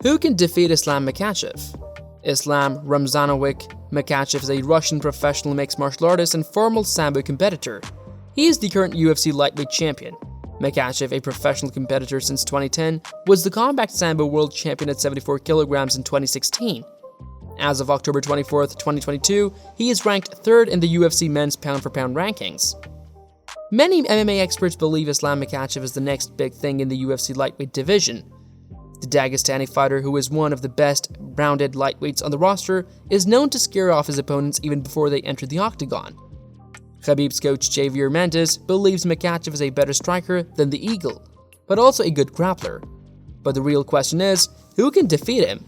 Who can defeat Islam Makhachev? Islam Ramazanovich Makhachev is a Russian professional mixed martial artist and former Sambo competitor. He is the current UFC Lightweight Champion. Makhachev, a professional competitor since 2010, was the Combat Sambo World Champion at 74 kilograms in 2016. As of October 24, 2022, he is ranked 3rd in the UFC men's pound-for-pound rankings. Many MMA experts believe Islam Makhachev is the next big thing in the UFC lightweight division. The Dagestani fighter, who is one of the best rounded lightweights on the roster, is known to scare off his opponents even before they enter the octagon. Khabib's coach Javier Mendez believes Makhachev is a better striker than the Eagle, but also a good grappler. But the real question is, who can defeat him?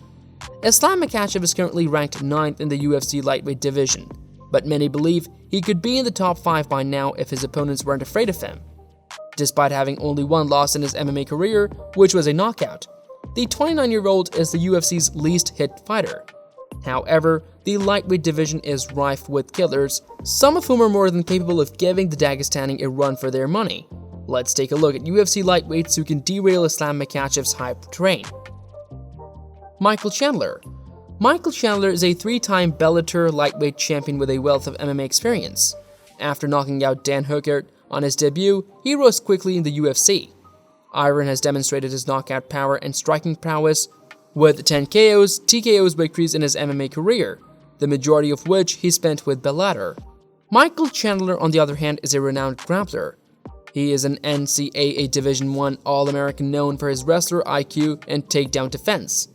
Islam Makhachev is currently ranked 9th in the UFC lightweight division, but many believe he could be in the top 5 by now if his opponents weren't afraid of him. Despite having only one loss in his MMA career, which was a knockout, the 29-year-old is the UFC's least hit fighter. However, the lightweight division is rife with killers, some of whom are more than capable of giving the Dagestani a run for their money. Let's take a look at UFC lightweights who can derail Islam Makhachev's hype train. Michael Chandler. Michael Chandler is a 3-time Bellator lightweight champion with a wealth of MMA experience. After knocking out Dan Hooker on his debut, he rose quickly in the UFC. Iron has demonstrated his knockout power and striking prowess with 10 KOs, TKOs victories in his MMA career, the majority of which he spent with Bellator. Michael Chandler, on the other hand, is a renowned grappler. He is an NCAA Division I All-American known for his wrestler IQ and takedown defense.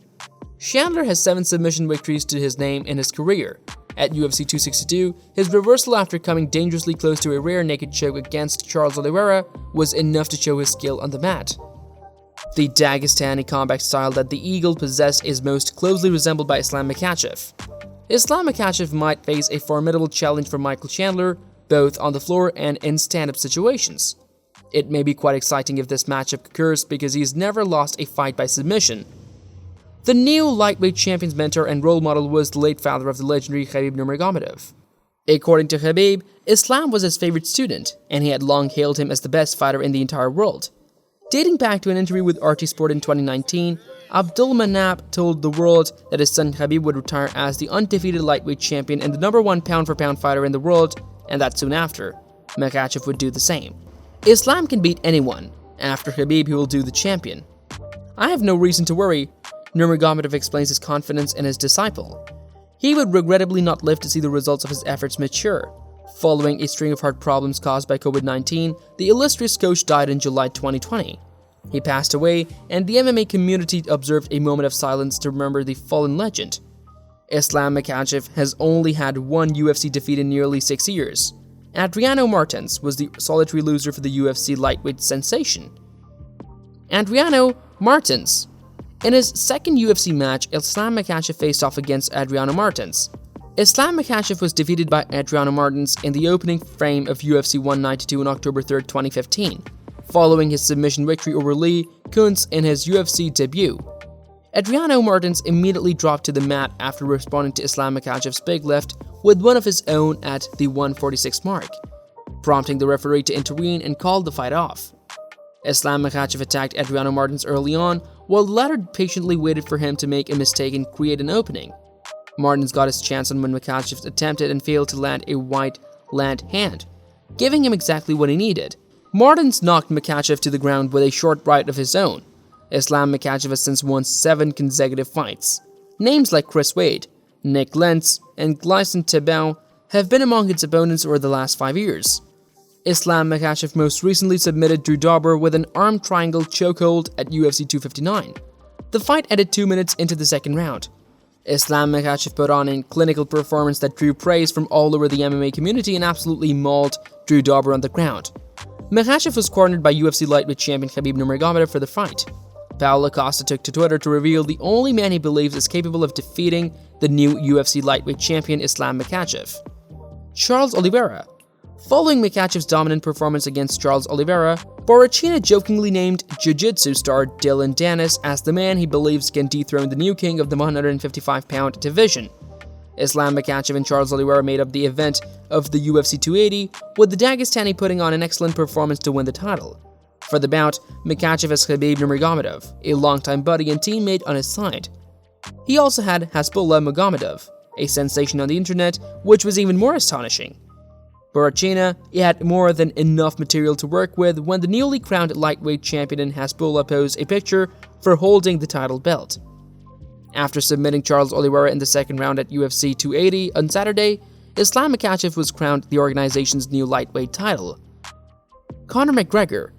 Chandler has 7 submission victories to his name in his career. At UFC 262, his reversal after coming dangerously close to a rare naked choke against Charles Oliveira was enough to show his skill on the mat. The Dagestani combat style that the Eagle possessed is most closely resembled by Islam Makhachev. Islam Makhachev might face a formidable challenge for Michael Chandler, both on the floor and in stand-up situations. It may be quite exciting if this matchup occurs because he's never lost a fight by submission. The new lightweight champion's mentor and role model was the late father of the legendary Khabib Nurmagomedov. According to Khabib, Islam was his favorite student, and he had long hailed him as the best fighter in the entire world. Dating back to an interview with RT Sport in 2019, Abdulmanap told the world that his son Khabib would retire as the undefeated lightweight champion and the #1 pound-for-pound fighter in the world, and that soon after, Makhachev would do the same. Islam can beat anyone. After Khabib, he will do the champion. I have no reason to worry. Nurmagomedov explains his confidence in his disciple. He would regrettably not live to see the results of his efforts mature. Following a string of heart problems caused by COVID-19, the illustrious coach died in July 2020. He passed away, and the MMA community observed a moment of silence to remember the fallen legend. Islam Makhachev has only had one UFC defeat in nearly 6 years. Adriano Martins was the solitary loser for the UFC lightweight sensation. Adriano Martins. In his second UFC match, Islam Makhachev faced off against Adriano Martins. Islam Makhachev was defeated by Adriano Martins in the opening frame of UFC 192 on October 3, 2015, following his submission victory over Lee Kuntz in his UFC debut. Adriano Martins immediately dropped to the mat after responding to Islam Makhachev's big left with one of his own at the 146 mark, prompting the referee to intervene and call the fight off. Islam Makhachev attacked Adriano Martins early on, while the latter patiently waited for him to make a mistake and create an opening. Martins got his chance on when Makhachev attempted and failed to land a wide land hand, giving him exactly what he needed. Martins knocked Makhachev to the ground with a short right of his own. Islam Makhachev has since won 7 consecutive fights. Names like Chris Wade, Nick Lentz, and Gleison Tibau have been among its opponents over the last 5 years. Islam Makhachev most recently submitted Drew Dober with an arm triangle chokehold at UFC 259. The fight ended 2 minutes into the second round. Islam Makhachev put on a clinical performance that drew praise from all over the MMA community and absolutely mauled Drew Dober on the ground. Makhachev was cornered by UFC lightweight champion Khabib Nurmagomedov for the fight. Paulo Costa took to Twitter to reveal the only man he believes is capable of defeating the new UFC lightweight champion Islam Makhachev. Charles Oliveira. Following Makhachev's dominant performance against Charles Oliveira, Borrachina jokingly named Jiu-Jitsu star Dylan Dennis as the man he believes can dethrone the new king of the 155-pound division. Islam Makhachev and Charles Oliveira made up the event of the UFC 280, with the Dagestani putting on an excellent performance to win the title. For the bout, Makhachev has Khabib Nurmagomedov, a longtime buddy and teammate, on his side. He also had Hasbullah Magomedov, a sensation on the internet, which was even more astonishing. Borachina had more than enough material to work with when the newly crowned lightweight champion in Hasbullah posed a picture for holding the title belt. After submitting Charles Oliveira in the second round at UFC 280 on Saturday, Islam Makhachev was crowned the organization's new lightweight title. Conor McGregor.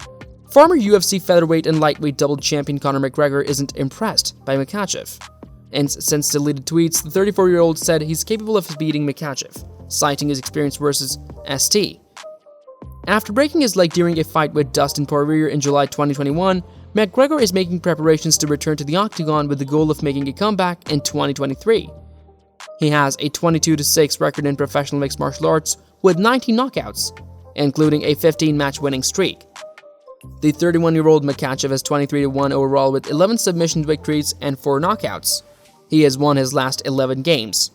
Former UFC featherweight and lightweight double champion Conor McGregor isn't impressed by Makhachev. And since deleted tweets, the 34-year-old said he's capable of beating Makhachev, citing his experience versus ST. After breaking his leg during a fight with Dustin Poirier in July 2021, McGregor is making preparations to return to the octagon with the goal of making a comeback in 2023. He has a 22-6 record in professional mixed martial arts with 19 knockouts, including a 15-match winning streak. The 31-year-old Makhachev has 23-1 overall with 11 submission victories and 4 knockouts. He has won his last 11 games.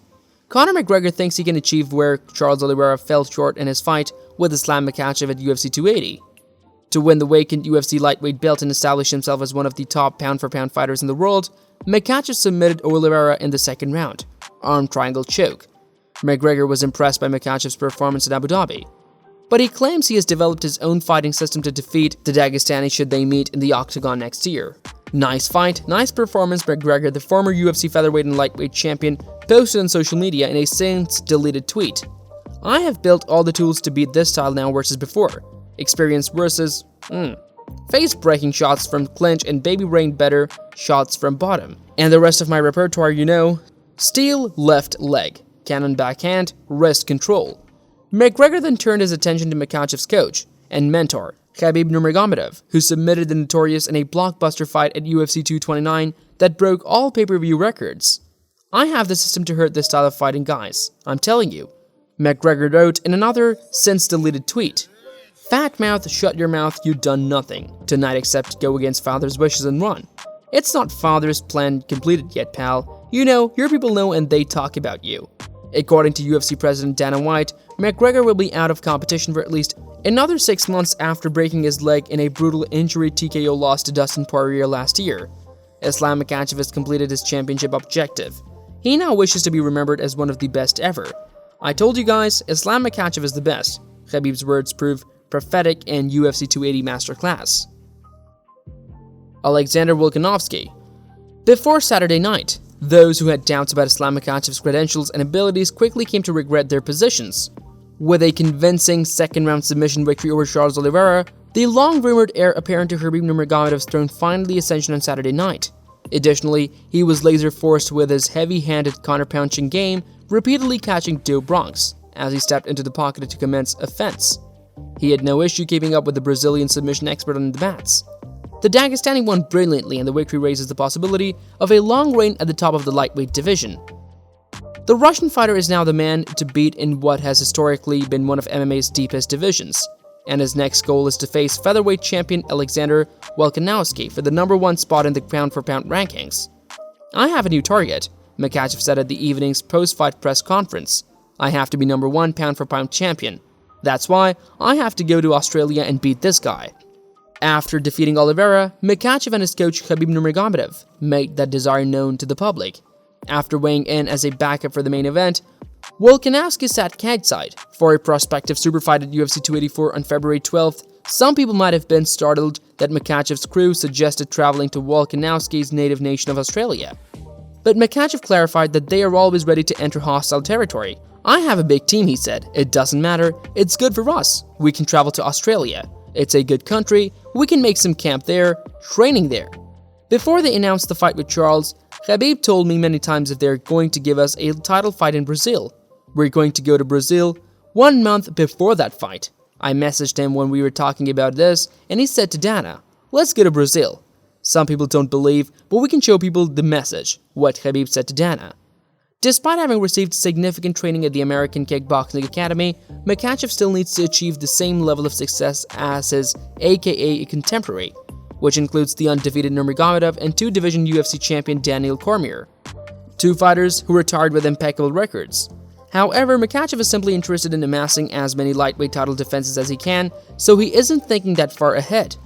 Conor McGregor thinks he can achieve where Charles Oliveira fell short in his fight with Islam Makhachev at UFC 280. To win the vacant UFC lightweight belt and establish himself as one of the top pound-for-pound fighters in the world, Makhachev submitted Oliveira in the second round, arm triangle choke. McGregor was impressed by Makhachev's performance in Abu Dhabi, but he claims he has developed his own fighting system to defeat the Dagestani should they meet in the octagon next year. Nice fight, nice performance, McGregor, the former UFC featherweight and lightweight champion, posted on social media in a since-deleted tweet. I have built all the tools to beat this style now versus before. Experience versus, face-breaking shots from clinch and baby brain better shots from bottom. And the rest of my repertoire, you know. Steel left leg, cannon backhand, wrist control. McGregor then turned his attention to Makhachev's coach and mentor, Khabib Nurmagomedov, who submitted the notorious in a blockbuster fight at UFC 229 that broke all pay-per-view records. I have the system to hurt this style of fighting, guys. I'm telling you. McGregor wrote in another since-deleted tweet, "Fat mouth, shut your mouth, you done nothing tonight except go against father's wishes and run. It's not father's plan completed yet, pal. You know, your people know and they talk about you." According to UFC president Dana White, McGregor will be out of competition for at least another 6 months after breaking his leg in a brutal injury TKO loss to Dustin Poirier last year. Islam Makhachev has completed his championship objective. He now wishes to be remembered as one of the best ever. I told you guys, Islam Makhachev is the best. Khabib's words prove prophetic in UFC 280 Masterclass. Alexander Volkanovski. Before Saturday night, those who had doubts about Islam Makhachev's credentials and abilities quickly came to regret their positions. With a convincing second-round submission victory over Charles Oliveira, the long-rumored heir apparent to Khabib Nurmagomedov's throne finally ascension on Saturday night. Additionally, he was laser-forced with his heavy-handed counter-punching game, repeatedly catching Joe Bronx as he stepped into the pocket to commence offense. He had no issue keeping up with the Brazilian submission expert on the mats. The Dagestani won brilliantly, and the victory raises the possibility of a long reign at the top of the lightweight division. The Russian fighter is now the man to beat in what has historically been one of MMA's deepest divisions, and his next goal is to face featherweight champion Alexander Volkanovski for the #1 spot in the pound-for-pound rankings. "I have a new target," Makhachev said at the evening's post-fight press conference. "I have to be #1 pound-for-pound champion. That's why I have to go to Australia and beat this guy." After defeating Oliveira, Makhachev and his coach Khabib Nurmagomedov made that desire known to the public. After weighing in as a backup for the main event, Volkanovski sat cageside for a prospective super fight at UFC 284 on February 12th. Some people might have been startled that Makhachev's crew suggested traveling to Volkanovski's native nation of Australia. But Makhachev clarified that they are always ready to enter hostile territory. "I have a big team," he said. "It doesn't matter. It's good for us. We can travel to Australia. It's a good country. We can make some camp there, training there." Before they announced the fight with Charles, Khabib told me many times if they're going to give us a title fight in Brazil. We're going to go to Brazil 1 month before that fight. I messaged him when we were talking about this, and he said to Dana, "Let's go to Brazil." Some people don't believe, but we can show people the message, what Khabib said to Dana. Despite having received significant training at the American Kickboxing Academy, Makhachev still needs to achieve the same level of success as his aka contemporary, which includes the undefeated Nurmagomedov and 2-division UFC champion Daniel Cormier, 2 fighters who retired with impeccable records. However, Makhachev is simply interested in amassing as many lightweight title defenses as he can, so he isn't thinking that far ahead.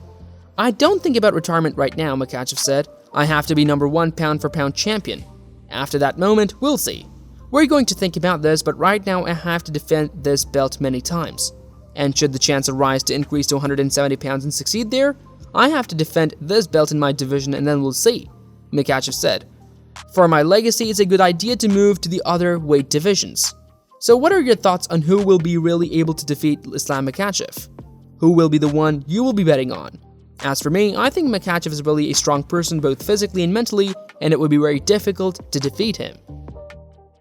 "I don't think about retirement right now," Makhachev said. "I have to be #1 pound-for-pound champion. After that moment, we'll see. We're going to think about this, but right now I have to defend this belt many times. And should the chance arise to increase to 170 pounds and succeed there, I have to defend this belt in my division and then we'll see," Makhachev said. "For my legacy, it's a good idea to move to the other weight divisions." So what are your thoughts on who will be really able to defeat Islam Makhachev? Who will be the one you will be betting on? As for me, I think Makhachev is really a strong person both physically and mentally, and it would be very difficult to defeat him.